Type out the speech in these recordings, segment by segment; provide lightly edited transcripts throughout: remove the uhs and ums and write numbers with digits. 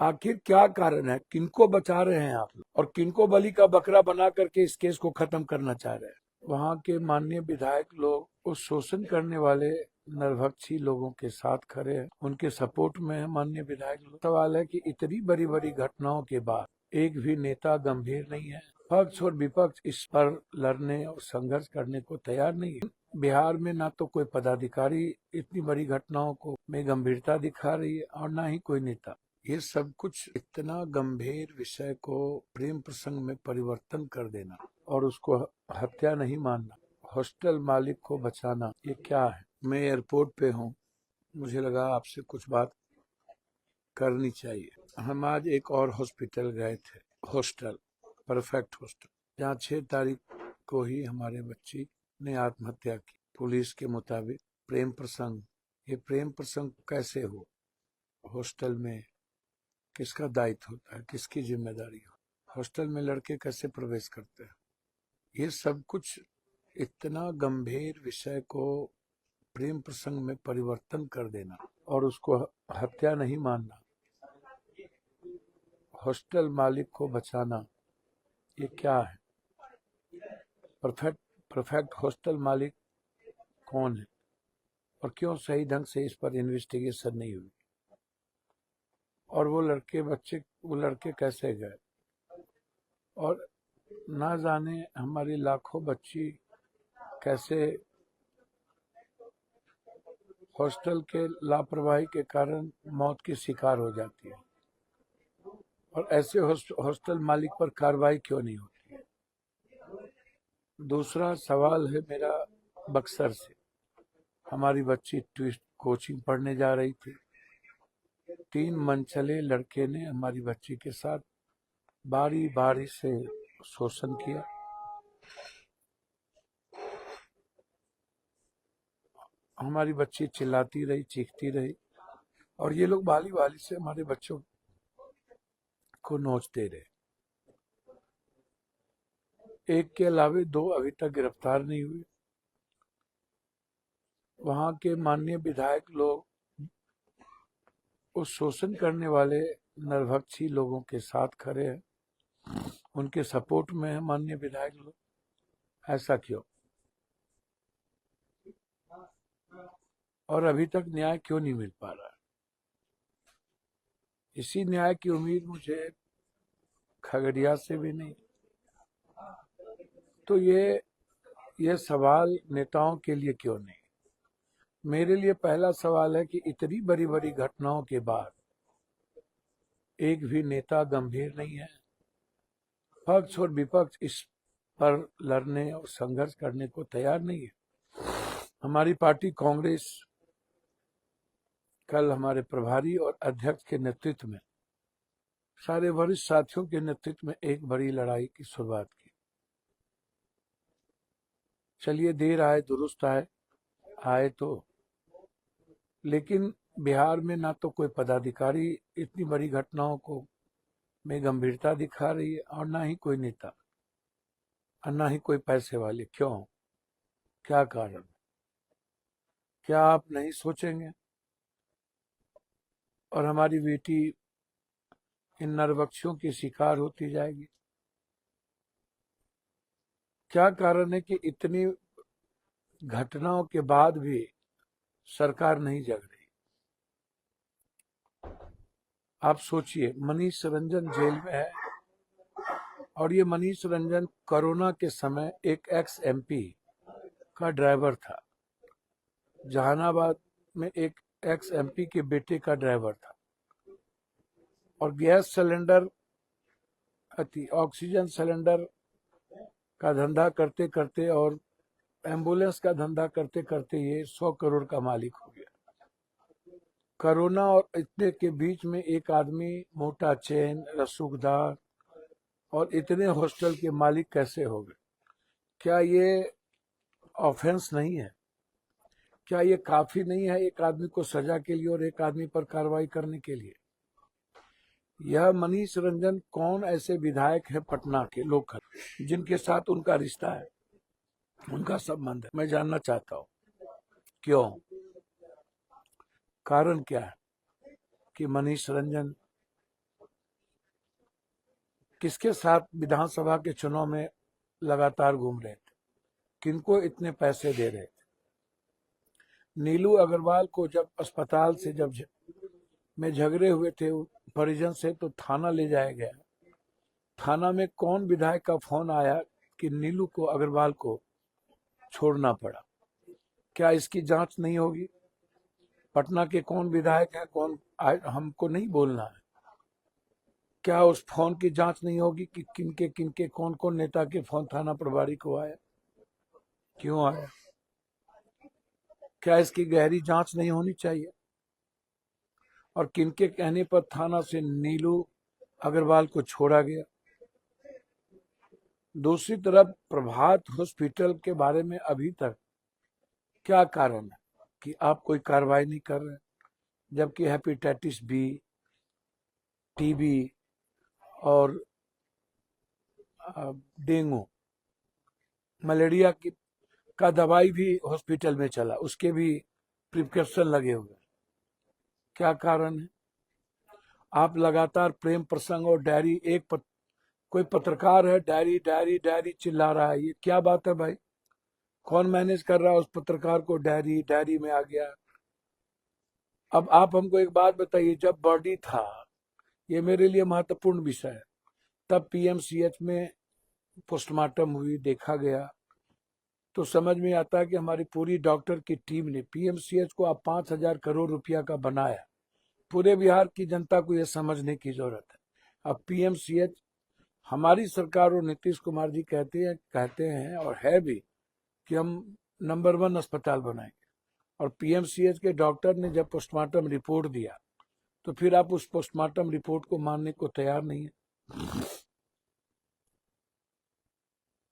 आखिर क्या कारण है? किनको बचा रहे हैं आप लोग और किनको बलि का बकरा बना करके इस केस को खत्म करना चाह रहे हैं? वहां के माननीय विधायक लोग उस शोषण करने वाले नरभक्षी लोगों के साथ खड़े हैं, उनके सपोर्ट में है माननीय विधायक लोग। सवाल है कि इतनी बड़ी बड़ी घटनाओं के बाद एक भी नेता गंभीर नहीं है। पक्ष और विपक्ष इस पर लड़ने और संघर्ष करने को तैयार नहीं है। बिहार में ना तो कोई पदाधिकारी इतनी बड़ी घटनाओं को में गंभीरता दिखा रही है और ना ही कोई नेता। ये सब कुछ इतना गंभीर विषय को प्रेम प्रसंग में परिवर्तन कर देना और उसको हत्या नहीं मानना, हॉस्टल मालिक को बचाना, ये क्या है? मैं एयरपोर्ट पे हूँ, मुझे लगा आपसे कुछ बात करनी चाहिए। हम आज एक और हॉस्पिटल गए थे, हॉस्टल परफेक्ट हॉस्टल, जहाँ 6 तारीख को ही हमारे बच्ची ने आत्महत्या की। पुलिस के मुताबिक प्रेम प्रसंग, ये प्रेम प्रसंग कैसे हो? हॉस्टल में किसका दायित्व होता है, किसकी जिम्मेदारी हो? हॉस्टल में लड़के कैसे प्रवेश करते हैं? ये सब कुछ इतना गंभीर विषय को प्रेम प्रसंग में परिवर्तन कर देना और उसको हत्या नहीं मानना, हॉस्टल मालिक को बचाना, ये क्या है? परफेक्ट हॉस्टल मालिक कौन है और क्यों सही ढंग से इस पर इन्वेस्टिगेशन नहीं हुई? और वो लड़के कैसे गए? और ना जाने हमारी लाखों बच्ची कैसे हॉस्टल के लापरवाही के कारण मौत की शिकार हो जाती है और ऐसे हॉस्टल मालिक पर कार्रवाई क्यों नहीं होती है? दूसरा सवाल है मेरा बक्सर से। हमारी बच्ची ट्विस्ट कोचिंग पढ़ने जा रही थी, 3 मनचले लड़के ने हमारी बच्ची के साथ बारी बारी से शोषण किया। हमारी बच्ची चिल्लाती रही, चीखती रही और ये लोग बाली बाली से हमारे बच्चों को नोचते रहे। एक के अलावे 2 अभी तक गिरफ्तार नहीं हुए। वहां के माननीय विधायक लोग उस शोषण करने वाले नरभक्षी लोगों के साथ खड़े हैं, उनके सपोर्ट में है माननीय विधायक लोग। ऐसा क्यों? और अभी तक न्याय क्यों नहीं मिल पा रहा? इसी न्याय की उम्मीद मुझे खगड़िया से भी नहीं। तो ये सवाल नेताओं के लिए क्यों नहीं? मेरे लिए पहला सवाल है कि इतनी बड़ी बड़ी घटनाओं के बाद एक भी नेता गंभीर नहीं है। पक्ष और विपक्ष इस पर लड़ने और संघर्ष करने को तैयार नहीं है। हमारी पार्टी कांग्रेस कल हमारे प्रभारी और अध्यक्ष के नेतृत्व में, सारे वरिष्ठ साथियों के नेतृत्व में एक बड़ी लड़ाई की शुरुआत की। चलिए, देर आए दुरुस्त आए तो, लेकिन बिहार में ना तो कोई पदाधिकारी इतनी बड़ी घटनाओं को में गंभीरता दिखा रही है और ना ही कोई नेता और ना ही कोई पैसे वाले। क्यों? क्या कारण? क्या आप नहीं सोचेंगे? और हमारी बेटी इन नरभक्षियों की शिकार होती जाएगी। क्या कारण है कि इतनी घटनाओं के बाद भी सरकार नहीं जग रही? आप सोचिए, मनीष रंजन जेल में है और ये मनीष रंजन कोरोना के समय एक एक्स एमपी का ड्राइवर था। जहानाबाद में एक एक्स एमपी के बेटे का ड्राइवर था और गैस सिलेंडर, ऑक्सीजन सिलेंडर का धंधा करते करते और एम्बुलेंस का धंधा करते करते ये 100 करोड़ का मालिक हो गया। कोरोना और इतने के बीच में एक आदमी मोटा चेन, रसूखदार और इतने हॉस्टल के मालिक कैसे हो गए? क्या ये ऑफेंस नहीं है? क्या ये काफी नहीं है एक आदमी को सजा के लिए और एक आदमी पर कार्रवाई करने के लिए? यह मनीष रंजन कौन ऐसे विधायक है पटना के लोकल जिनके साथ उनका रिश्ता है, उनका संबंध है? मैं जानना चाहता हूँ क्यों? कारण क्या है कि मनीष रंजन किसके साथ विधानसभा के चुनाव में लगातार घूम रहे थे, किनको इतने पैसे दे रहे थे। नीलू अग्रवाल को जब अस्पताल से में झगड़े हुए थे परिजन से, तो थाना ले जाया गया। थाना में कौन विधायक का फोन आया कि नीलू को अग्रवाल को छोड़ना पड़ा? क्या इसकी जांच नहीं होगी? पटना के कौन विधायक है, कौन हमको नहीं बोलना है। क्या उस फोन की जांच नहीं होगी कि किनके कौन कौन नेता के फोन थाना प्रभारी को आया, क्यों आया? क्या इसकी गहरी जांच नहीं होनी चाहिए? और किनके कहने पर थाना से नीलू अग्रवाल को छोड़ा गया? दूसरी तरफ प्रभात हॉस्पिटल के बारे में अभी तक क्या कारण है कि आप कोई कार्रवाई नहीं कर रहे, जबकि हेपेटाइटिस बी, टीबी और डेंगू, मलेरिया का दवाई भी हॉस्पिटल में चला, उसके भी प्रिस्क्रिप्शन लगे हुए। क्या कारण है? आप लगातार प्रेम प्रसंग और डायरी, कोई पत्रकार है डायरी डायरी डायरी चिल्ला रहा है, ये क्या बात है भाई? कौन मैनेज कर रहा है उस पत्रकार को? डायरी डायरी में आ गया। अब आप हमको एक बात बताइए, जब बॉडी था, ये मेरे लिए महत्वपूर्ण विषय है, तब पीएमसीएच में पोस्टमार्टम हुई, देखा गया, तो समझ में आता है कि हमारी पूरी डॉक्टर की टीम ने पीएमसीएच को अब 5,000 करोड़ रुपया का बनाया। पूरे बिहार की जनता को यह समझने की जरूरत है। अब पीएमसीएच हमारी सरकार और नीतीश कुमार जी कहते हैं और है भी कि हम नंबर 1 अस्पताल बनाएंगे, और पीएमसीएच के डॉक्टर ने जब पोस्टमार्टम रिपोर्ट दिया, तो फिर आप उस पोस्टमार्टम रिपोर्ट को मानने को तैयार नहीं है।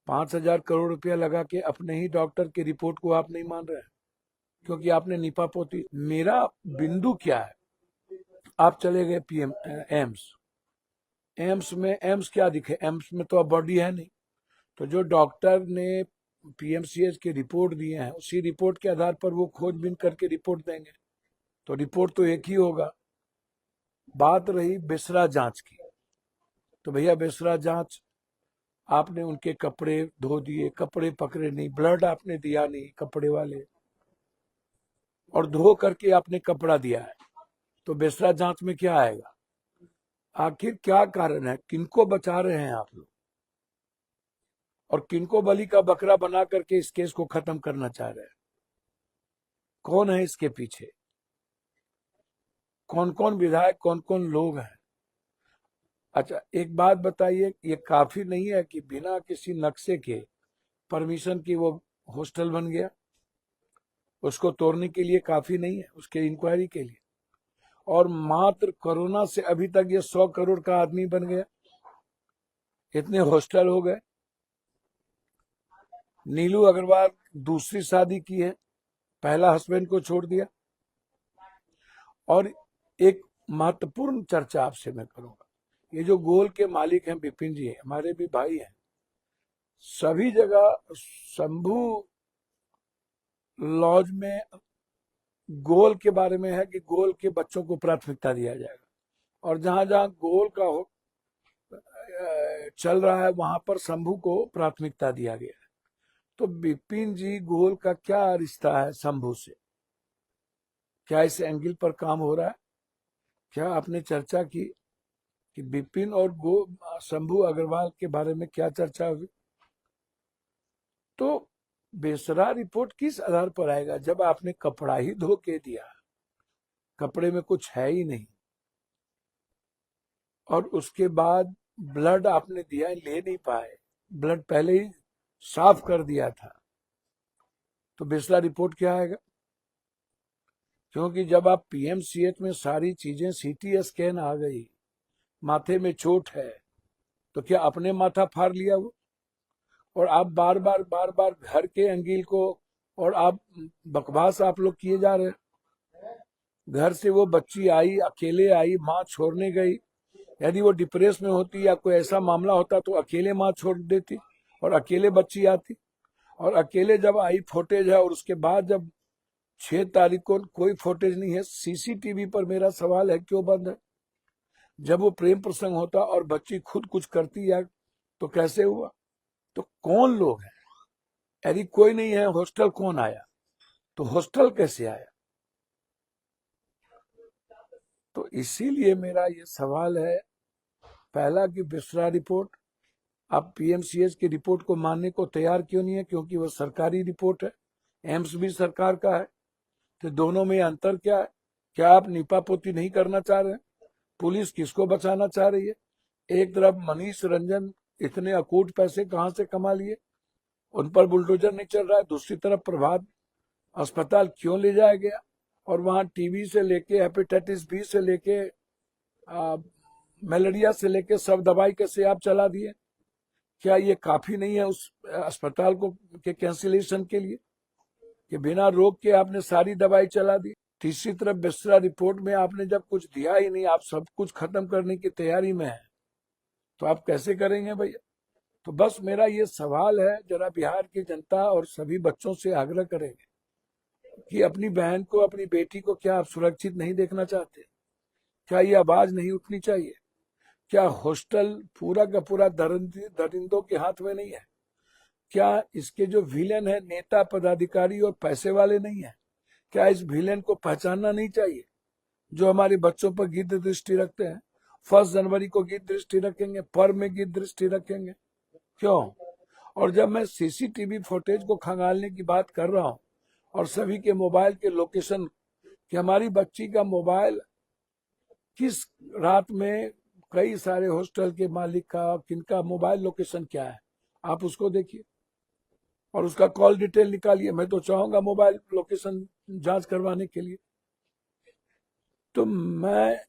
5,000 करोड़ रुपया लगा के अपने ही डॉक्टर की रिपोर्ट को आप नहीं मान रहे हैं, क्योंकि आपने नीपा पोती। मेरा बिंदु क्या है, आप चले गए पीएम एम्स में, एम्स क्या दिखे? एम्स में तो अब बॉडी है नहीं। तो जो डॉक्टर ने पीएमसीएच की रिपोर्ट दिए हैं, उसी रिपोर्ट के आधार पर वो खोजबीन करके रिपोर्ट देंगे, तो रिपोर्ट तो एक ही होगा। बात रही बेसरा जांच की, तो भैया बेसरा जांच, आपने उनके कपड़े धो दिए, कपड़े पकड़े नहीं, ब्लड आपने दिया नहीं कपड़े वाले, और धो करके आपने कपड़ा दिया है, तो बेसरा जांच में क्या आएगा? आखिर क्या कारण है? किनको बचा रहे हैं आप लोग, और किनको बलि का बकरा बना करके इस केस को खत्म करना चाह रहे हैं? कौन है इसके पीछे? कौन कौन विधायक, कौन कौन लोग हैं? अच्छा, एक बात बताइए, ये काफी नहीं है कि बिना किसी नक्शे के, परमिशन की वो हॉस्टल बन गया? उसको तोड़ने के लिए काफी नहीं है, उसके इंक्वायरी के लिए? और मात्र कोरोना से अभी तक ये 100 करोड़ का आदमी बन गया, इतने हॉस्टल हो गए। नीलू अग्रवाल दूसरी शादी की है, पहला हस्बैंड को छोड़ दिया। और एक महत्वपूर्ण चर्चा आपसे मैं करूंगा, ये जो गोल के मालिक हैं विपिन जी, हमारे भी भाई हैं, सभी जगह शंभू लॉज में गोल के बारे में है कि गोल के बच्चों को प्राथमिकता दिया जाएगा, और जहां जहां गोल का चल रहा है वहां पर शंभू को प्राथमिकता दिया गया है। तो विपिन जी, गोल का क्या रिश्ता है शंभू से? क्या इस एंगल पर काम हो रहा है? क्या आपने चर्चा की कि विपिन और शंभू अग्रवाल के बारे में क्या चर्चा हुई? तो बेसरा रिपोर्ट किस आधार पर आएगा जब आपने कपड़ा ही धो के दिया, कपड़े में कुछ है ही नहीं, और उसके बाद ब्लड आपने दिया, ले नहीं पाए, ब्लड पहले ही साफ कर दिया था, तो बेसरा रिपोर्ट क्या आएगा? क्योंकि जब आप पीएमसीएच में सारी चीजें, सीटी स्कैन आ गई, माथे में चोट है, तो क्या अपने माथा फाड़ लिया वो? और आप बार बार घर के एंगल को, और आप बकवास आप लोग किए जा रहे हैं। घर से वो बच्ची आई, अकेले आई, माँ छोड़ने गई। यदि वो डिप्रेस में होती या कोई ऐसा मामला होता तो अकेले माँ छोड़ देती और अकेले बच्ची आती, और अकेले जब आई फुटेज है, और उसके बाद जब 6 तारीख को कोई फुटेज नहीं है, सीसीटीवी पर मेरा सवाल है क्यों बंद है? जब वो प्रेम प्रसंग होता और बच्ची खुद कुछ करती है तो कैसे हुआ? तो कौन लोग हैं? यदि कोई नहीं है, हॉस्टल कौन आया? तो हॉस्टल कैसे आया? तो इसीलिए मेरा ये सवाल है, पहला कि बिस्रा रिपोर्ट, आप पीएमसीएच की रिपोर्ट को मानने को तैयार क्यों नहीं है? क्योंकि वो सरकारी रिपोर्ट है, एम्स भी सरकार का है। तो दोनों में अंतर क्या है? क्या आप नीपापोती नहीं करना चाह रहे हैं? पुलिस किसको बचाना चाह रही है? एक तरफ मनीष रंजन इतने अकूट पैसे कहां से कमा लिए, उन पर बुलडोजर नहीं चल रहा है। दूसरी तरफ प्रभात अस्पताल क्यों ले जाया गया, और वहां टीबी से लेके हेपेटाइटिस बी से लेके मलेरिया से लेके सब दवाई कैसे आप चला दिए? क्या ये काफी नहीं है उस अस्पताल को के कैंसिलेशन के लिए, कि बिना रोक के आपने सारी दवाई चला दी? तीसरी तरफ बिस्रा रिपोर्ट में आपने जब कुछ दिया ही नहीं, आप सब कुछ खत्म करने की तैयारी में है, तो आप कैसे करेंगे भैया? तो बस मेरा ये सवाल है, जरा बिहार की जनता और सभी बच्चों से आग्रह करेंगे कि अपनी बहन को, अपनी बेटी को क्या आप सुरक्षित नहीं देखना चाहते? क्या ये आवाज नहीं उठनी चाहिए? क्या हॉस्टल पूरा का पूरा दरिंदों के हाथ में नहीं है? क्या इसके जो विलेन है नेता पदाधिकारी और पैसे वाले नहीं है? क्या इस विलेन को पहचानना नहीं चाहिए, जो हमारे बच्चों पर गिद्ध दृष्टि रखते हैं? 1 जनवरी को गिद्ध दृष्टि रखेंगे, पर्व में गिद्ध दृष्टि रखेंगे, क्यों? और जब मैं सीसीटीवी फुटेज को खंगालने की बात कर रहा हूं और सभी के मोबाइल के लोकेशन, कि हमारी बच्ची का मोबाइल किस रात में कई सारे हॉस्टल के मालिक का, किनका मोबाइल लोकेशन क्या है, आप उसको देखिए और उसका कॉल डिटेल निकालिए। मैं तो चाहूंगा मोबाइल लोकेशन जांच करवाने के लिए। तो मैं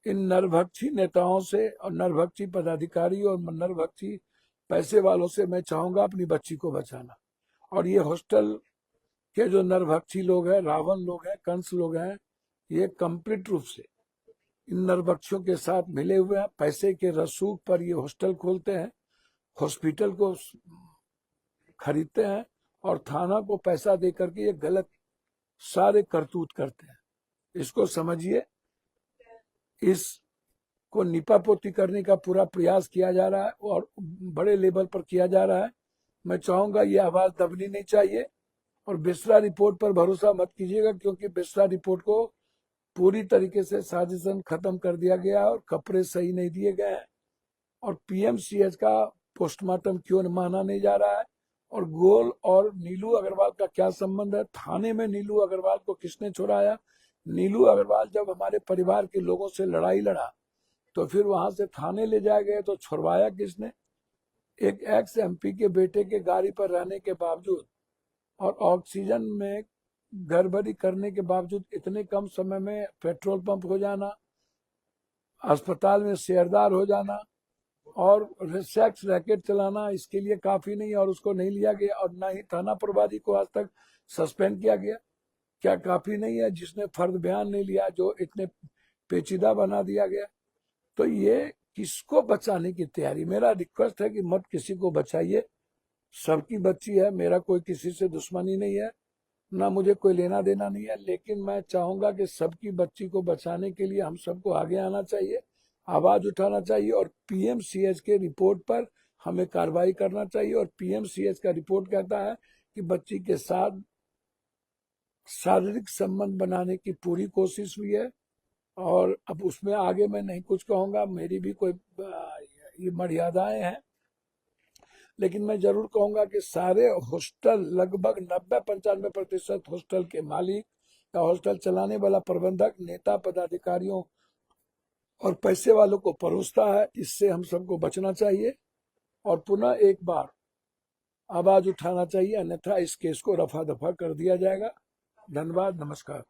इन नरभक्षी नेताओं से और नरभक्षी पदाधिकारी और नरभक्षी पैसे वालों से मैं चाहूंगा अपनी बच्ची को बचाना। और ये हॉस्टल के जो नरभक्षी लोग हैं, रावण लोग हैं, कंस लोग हैं, ये कंप्लीट रूप से इन नरभक्षियों के साथ मिले हुए हैं। पैसे के रसूख पर ये हॉस्टल खोलते हैं, हॉस्पिटल को खरीदते हैं और थाना को पैसा दे करके ये गलत सारे करतूत करते हैं। इसको समझिए, इसको निपापोती करने का पूरा प्रयास किया जा रहा है और बड़े लेवल पर किया जा रहा है। मैं चाहूंगा ये आवाज दबनी नहीं चाहिए। और बिस्रा रिपोर्ट पर भरोसा मत कीजिएगा, क्योंकि बिस्रा रिपोर्ट को पूरी तरीके से साजिशन खत्म कर दिया गया और कपड़े सही नहीं दिए गए हैं। और पीएमसीएच का पोस्टमार्टम क्यों माना नहीं जा रहा है, और गोल और नीलू अग्रवाल का क्या संबंध है? थाने में नीलू अग्रवाल को किसने छुड़ाया? नीलू अग्रवाल जब हमारे परिवार के लोगों से लड़ाई लड़ा तो फिर वहां से थाने ले जाए गए, तो छुड़वाया किसने? एक एक्स एमपी के बेटे के गाड़ी पर रहने के बावजूद और ऑक्सीजन में गड़बड़ी करने के बावजूद इतने कम समय में पेट्रोल पंप हो जाना, अस्पताल में शेयरदार हो जाना और सेक्स रैकेट चलाना, इसके लिए काफी नहीं और उसको नहीं लिया गया, और ना ही थाना प्रभारी को आज तक सस्पेंड किया गया? क्या काफी नहीं है जिसने फर्द बयान नहीं लिया, जो इतने पेचीदा बना दिया गया? तो ये किसको बचाने की तैयारी? मेरा रिक्वेस्ट है कि मत किसी को बचाइए। सबकी बच्ची है, मेरा कोई किसी से दुश्मनी नहीं है, ना मुझे कोई लेना देना नहीं है, लेकिन मैं चाहूंगा कि सबकी बच्ची को बचाने के लिए हम सबको आगे आना चाहिए, आवाज उठाना चाहिए और पीएमसीएच के रिपोर्ट पर हमें कार्रवाई करना चाहिए। और पीएमसीएच का रिपोर्ट कहता है कि बच्ची के साथ शारीरिक संबंध बनाने की पूरी कोशिश हुई है। और अब उसमें आगे मैं नहीं कुछ कहूंगा, मेरी भी कोई ये मर्यादाएं हैं, लेकिन मैं जरूर कहूंगा कि सारे हॉस्टल, लगभग 90-95% हॉस्टल के मालिक या हॉस्टल चलाने वाला प्रबंधक नेता पदाधिकारियों और पैसे वालों को परोसता है। इससे हम सबको बचना चाहिए और पुनः एक बार आवाज उठाना चाहिए, अन्यथा इस केस को रफा दफा कर दिया जाएगा। धन्यवाद, नमस्कार।